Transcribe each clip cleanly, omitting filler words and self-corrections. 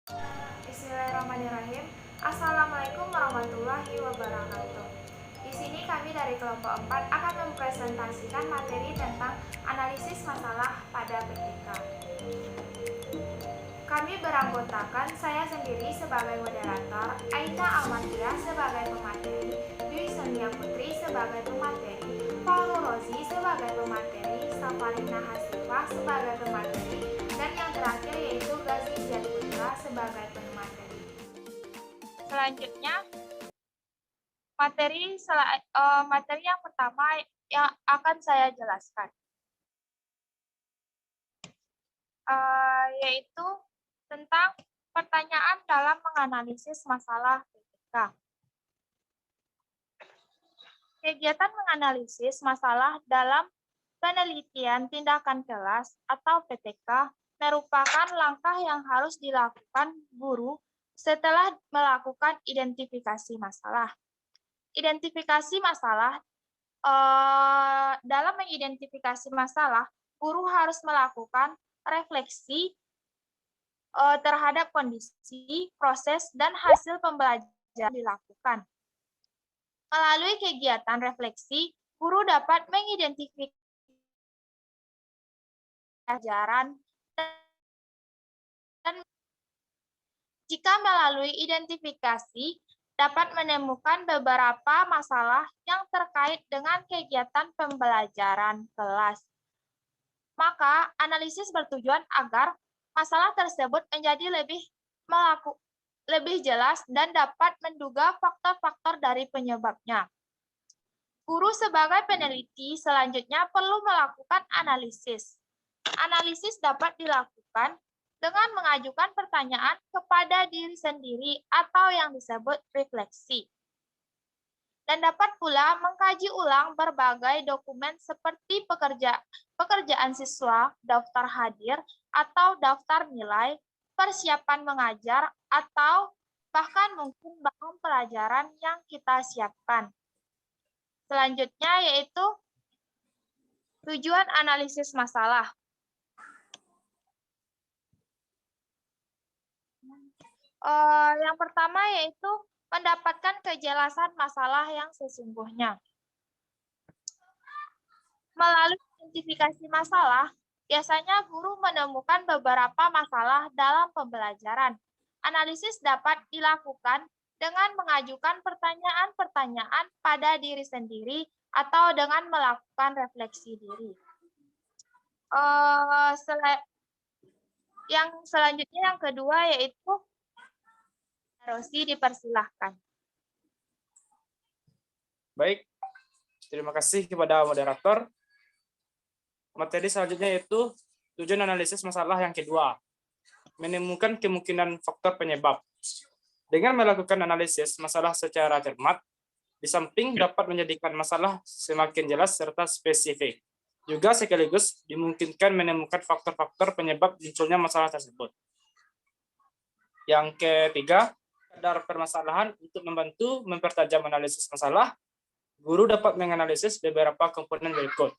Bismillahirrahmanirrahim. Assalamualaikum warahmatullahi wabarakatuh. Di sini kami dari kelompok 4 akan mempresentasikan materi tentang analisis masalah pada PTK. Kami beranggotakan saya sendiri sebagai moderator, Aita Almatia sebagai pemateri, Dwi Sonia Putri sebagai pemateri, Paul Rozi sebagai pemateri, Safarina Hasifah sebagai pemateri, dan yang terakhir yaitu Gazi Jatputra sebagai pemateri. Selanjutnya, materi yang pertama yang akan saya jelaskan, yaitu tentang pertanyaan dalam menganalisis masalah PTK. Kegiatan menganalisis masalah dalam penelitian tindakan kelas atau PTK merupakan langkah yang harus dilakukan guru setelah melakukan identifikasi masalah. Identifikasi masalah, dalam mengidentifikasi masalah, guru harus melakukan refleksi terhadap kondisi, proses, dan hasil pembelajaran dilakukan. Melalui kegiatan refleksi, guru dapat mengidentifikasi pelajaran dan jika melalui identifikasi dapat menemukan beberapa masalah yang terkait dengan kegiatan pembelajaran kelas. Maka analisis bertujuan agar masalah tersebut menjadi lebih jelas dan dapat menduga faktor-faktor dari penyebabnya. Guru sebagai peneliti selanjutnya perlu melakukan analisis. Analisis dapat dilakukan dengan mengajukan pertanyaan kepada diri sendiri atau yang disebut refleksi. Dan dapat pula mengkaji ulang berbagai dokumen seperti pekerjaan siswa, daftar hadir, atau daftar nilai, persiapan mengajar, atau bahkan mungkin bahan pelajaran yang kita siapkan. Selanjutnya yaitu tujuan analisis masalah. Yang pertama yaitu mendapatkan kejelasan masalah yang sesungguhnya. Melalui identifikasi masalah, biasanya guru menemukan beberapa masalah dalam pembelajaran. Analisis dapat dilakukan dengan mengajukan pertanyaan-pertanyaan pada diri sendiri atau dengan melakukan refleksi diri. Yang selanjutnya yang kedua yaitu Rosi, dipersilahkan. Baik, terima kasih kepada moderator. Materi selanjutnya yaitu tujuan analisis masalah yang kedua, menemukan kemungkinan faktor penyebab. Dengan melakukan analisis masalah secara cermat, di samping dapat menjadikan masalah semakin jelas serta spesifik, juga sekaligus dimungkinkan menemukan faktor-faktor penyebab munculnya masalah tersebut. Yang ketiga, kadar permasalahan. Untuk membantu mempertajam analisis masalah, guru dapat menganalisis beberapa komponen berikut.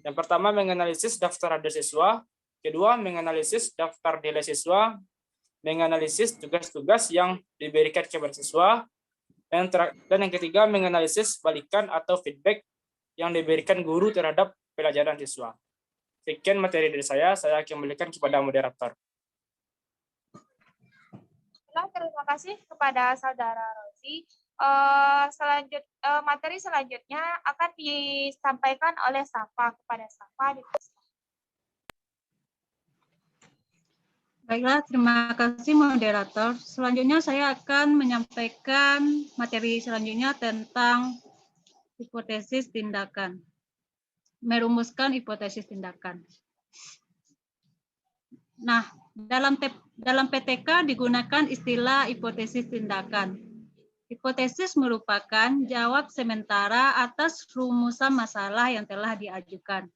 Yang pertama, menganalisis daftar hadir siswa. Kedua, menganalisis daftar nilai siswa. Menganalisis tugas-tugas yang diberikan kepada siswa. Dan yang ketiga, menganalisis balikan atau feedback yang diberikan guru terhadap pelajaran siswa. Sekian materi dari saya kembalikan kepada moderator. Terima kasih kepada Saudara Rosi. Materi selanjutnya akan disampaikan oleh Safa. Kepada Safa. Baiklah, terima kasih moderator. Selanjutnya saya akan menyampaikan materi selanjutnya tentang hipotesis tindakan. Merumuskan hipotesis tindakan. Nah, dalam PTK digunakan istilah hipotesis tindakan. Hipotesis merupakan jawab sementara atas rumusan masalah yang telah diajukan.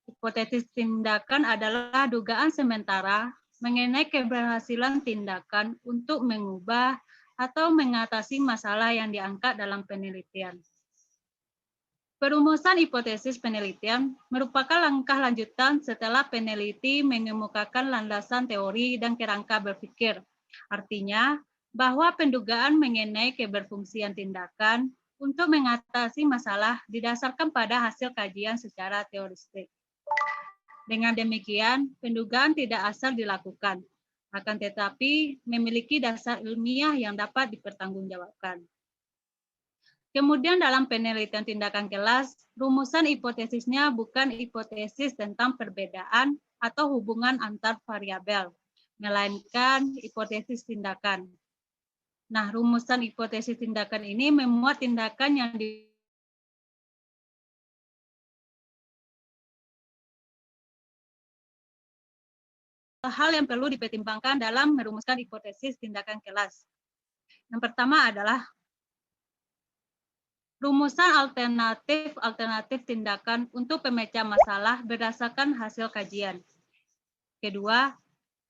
Hipotesis tindakan adalah dugaan sementara mengenai keberhasilan tindakan untuk mengubah atau mengatasi masalah yang diangkat dalam penelitian. Perumusan hipotesis penelitian merupakan langkah lanjutan setelah peneliti mengemukakan landasan teori dan kerangka berpikir. Artinya, bahwa pendugaan mengenai keberfungsian tindakan untuk mengatasi masalah didasarkan pada hasil kajian secara teoristik. Dengan demikian, pendugaan tidak asal dilakukan, akan tetapi memiliki dasar ilmiah yang dapat dipertanggungjawabkan. Kemudian dalam penelitian tindakan kelas, rumusan hipotesisnya bukan hipotesis tentang perbedaan atau hubungan antar variabel, melainkan hipotesis tindakan. Nah, rumusan hipotesis tindakan ini memuat tindakan yang hal yang perlu dipertimbangkan dalam merumuskan hipotesis tindakan kelas. Yang pertama adalah rumusan alternatif tindakan untuk pemecah masalah berdasarkan hasil kajian. Kedua,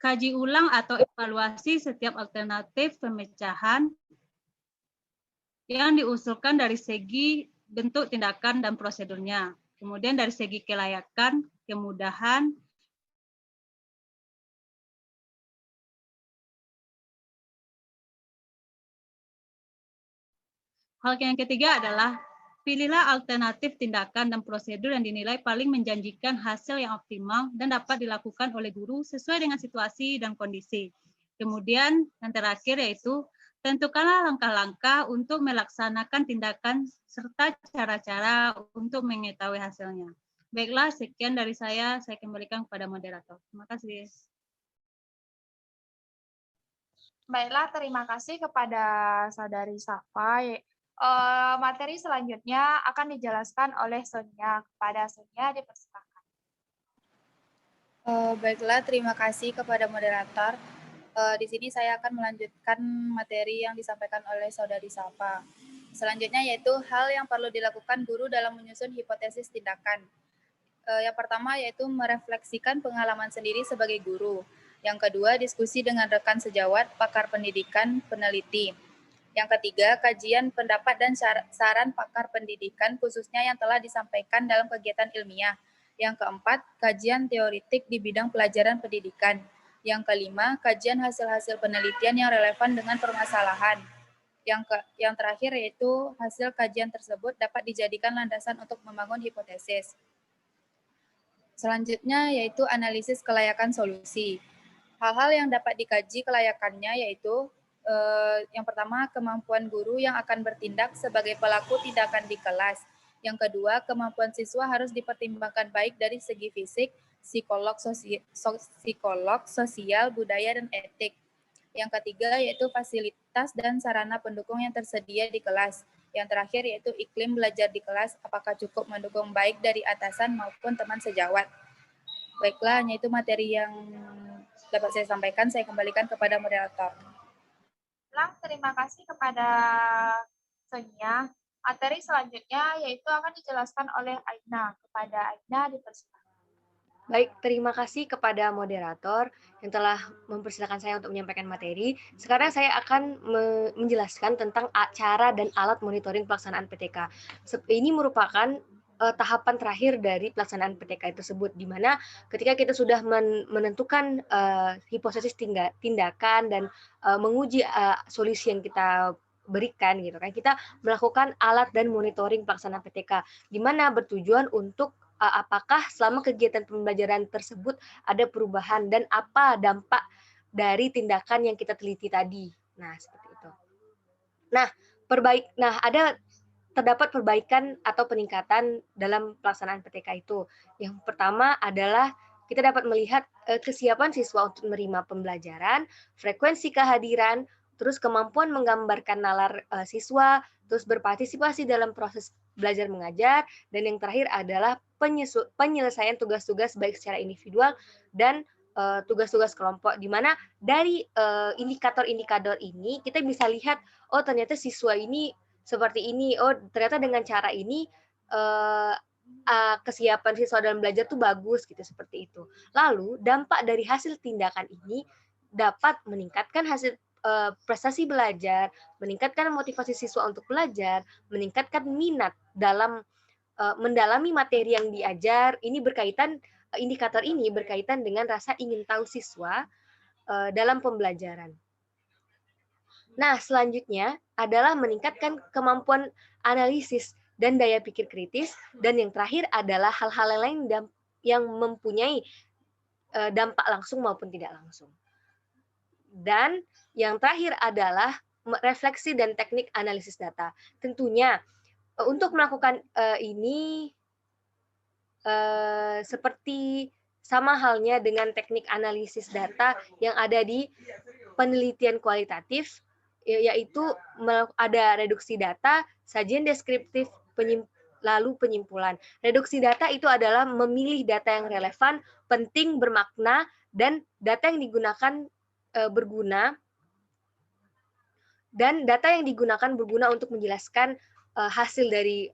kaji ulang atau evaluasi setiap alternatif pemecahan yang diusulkan dari segi bentuk tindakan dan prosedurnya. Kemudian dari segi kelayakan, kemudahan, hal yang ketiga adalah pilihlah alternatif tindakan dan prosedur yang dinilai paling menjanjikan hasil yang optimal dan dapat dilakukan oleh guru sesuai dengan situasi dan kondisi. Kemudian yang terakhir yaitu tentukanlah langkah-langkah untuk melaksanakan tindakan serta cara-cara untuk mengetahui hasilnya. Baiklah, sekian dari saya kembalikan kepada moderator. Terima kasih. Baiklah, terima kasih kepada Saudari Safa. Materi selanjutnya akan dijelaskan oleh Sonia. Kepada Sonia dipersilakan. Baiklah, terima kasih kepada moderator. Di sini saya akan melanjutkan materi yang disampaikan oleh Saudari Safa. Selanjutnya yaitu hal yang perlu dilakukan guru dalam menyusun hipotesis tindakan. Yang pertama yaitu merefleksikan pengalaman sendiri sebagai guru. Yang kedua, diskusi dengan rekan sejawat, pakar pendidikan, peneliti. Yang ketiga, kajian pendapat dan saran pakar pendidikan khususnya yang telah disampaikan dalam kegiatan ilmiah. Yang keempat, kajian teoritik di bidang pelajaran pendidikan. Yang kelima, kajian hasil-hasil penelitian yang relevan dengan permasalahan. Yang terakhir yaitu hasil kajian tersebut dapat dijadikan landasan untuk membangun hipotesis. Selanjutnya yaitu analisis kelayakan solusi. Hal-hal yang dapat dikaji kelayakannya yaitu yang pertama, kemampuan guru yang akan bertindak sebagai pelaku tindakan di kelas. Yang kedua, kemampuan siswa harus dipertimbangkan baik dari segi fisik, psikolog, sosial, budaya, dan etik. Yang ketiga, yaitu fasilitas dan sarana pendukung yang tersedia di kelas. Yang terakhir, yaitu iklim belajar di kelas, apakah cukup mendukung baik dari atasan maupun teman sejawat. Baiklah, hanya itu materi yang dapat saya sampaikan. Saya kembalikan kepada moderator. Terima kasih kepada Sonia. Materi selanjutnya yaitu akan dijelaskan oleh Aina. Kepada Aina dipersilakan. Baik, terima kasih kepada moderator yang telah mempersilakan saya untuk menyampaikan materi. Sekarang saya akan menjelaskan tentang cara dan alat monitoring pelaksanaan PTK. Ini merupakan tahapan terakhir dari pelaksanaan PTK tersebut, di mana ketika kita sudah menentukan hipotesis tindakan dan menguji solusi yang kita berikan gitu kan, kita melakukan alat dan monitoring pelaksanaan PTK, di mana bertujuan untuk apakah selama kegiatan pembelajaran tersebut ada perubahan dan apa dampak dari tindakan yang kita teliti tadi. Nah, seperti itu. Nah, terdapat perbaikan atau peningkatan dalam pelaksanaan PTK itu. Yang pertama adalah kita dapat melihat kesiapan siswa untuk menerima pembelajaran, frekuensi kehadiran, terus kemampuan menggambarkan nalar siswa, terus berpartisipasi dalam proses belajar mengajar, dan yang terakhir adalah penyelesaian tugas-tugas baik secara individual dan tugas-tugas kelompok, di mana dari indikator-indikator ini kita bisa lihat, oh ternyata siswa ini seperti ini, oh ternyata dengan cara ini kesiapan siswa dalam belajar tuh bagus gitu, seperti itu. Lalu dampak dari hasil tindakan ini dapat meningkatkan hasil prestasi belajar, meningkatkan motivasi siswa untuk belajar, meningkatkan minat dalam mendalami materi yang diajar, ini berkaitan indikator ini berkaitan dengan rasa ingin tahu siswa dalam pembelajaran. Nah, selanjutnya adalah meningkatkan kemampuan analisis dan daya pikir kritis, dan yang terakhir adalah hal-hal lain yang mempunyai dampak langsung maupun tidak langsung. Dan yang terakhir adalah refleksi dan teknik analisis data. Tentunya untuk melakukan ini seperti sama halnya dengan teknik analisis data yang ada di penelitian kualitatif, yaitu ada reduksi data, sajian deskriptif, lalu penyimpulan. Reduksi data itu adalah memilih data yang relevan, penting, bermakna, dan data yang digunakan berguna, dan data yang digunakan berguna untuk menjelaskan hasil dari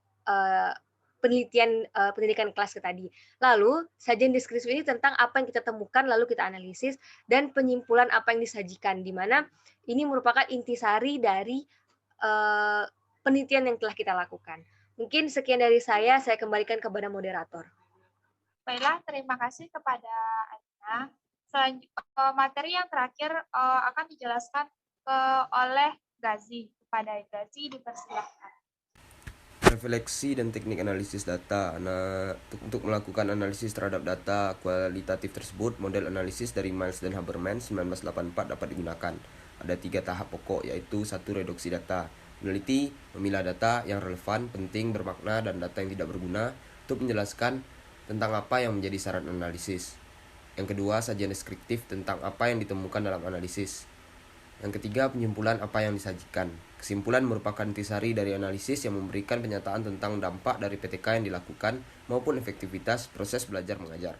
pendidikan kelas tadi. Lalu, sajian deskriptif ini tentang apa yang kita temukan, lalu kita analisis, dan penyimpulan apa yang disajikan, di mana ini merupakan intisari dari penelitian yang telah kita lakukan. Mungkin sekian dari saya kembalikan kepada moderator. Baiklah, terima kasih kepada Aina. Materi yang terakhir akan dijelaskan oleh Gazi. Kepada Gazi dipersilakan. Refleksi dan teknik analisis data. Untuk melakukan analisis terhadap data kualitatif tersebut, model analisis dari Miles dan Habermas 1984 dapat digunakan. Ada 3 tahap pokok, yaitu 1. Reduksi data. Peneliti memilah data yang relevan, penting, bermakna, dan data yang tidak berguna untuk menjelaskan tentang apa yang menjadi saran analisis. Yang kedua, sajian deskriptif tentang apa yang ditemukan dalam analisis. Yang ketiga, penyimpulan apa yang disajikan. Kesimpulan merupakan intisari dari analisis yang memberikan pernyataan tentang dampak dari PTK yang dilakukan maupun efektivitas proses belajar mengajar.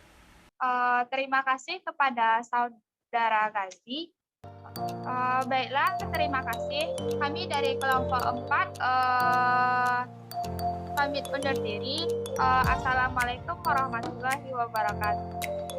Terima kasih kepada Saudara Gazi. Baiklah, terima kasih. Kami dari kelompok 4 pamit undur diri. Assalamualaikum warahmatullahi wabarakatuh.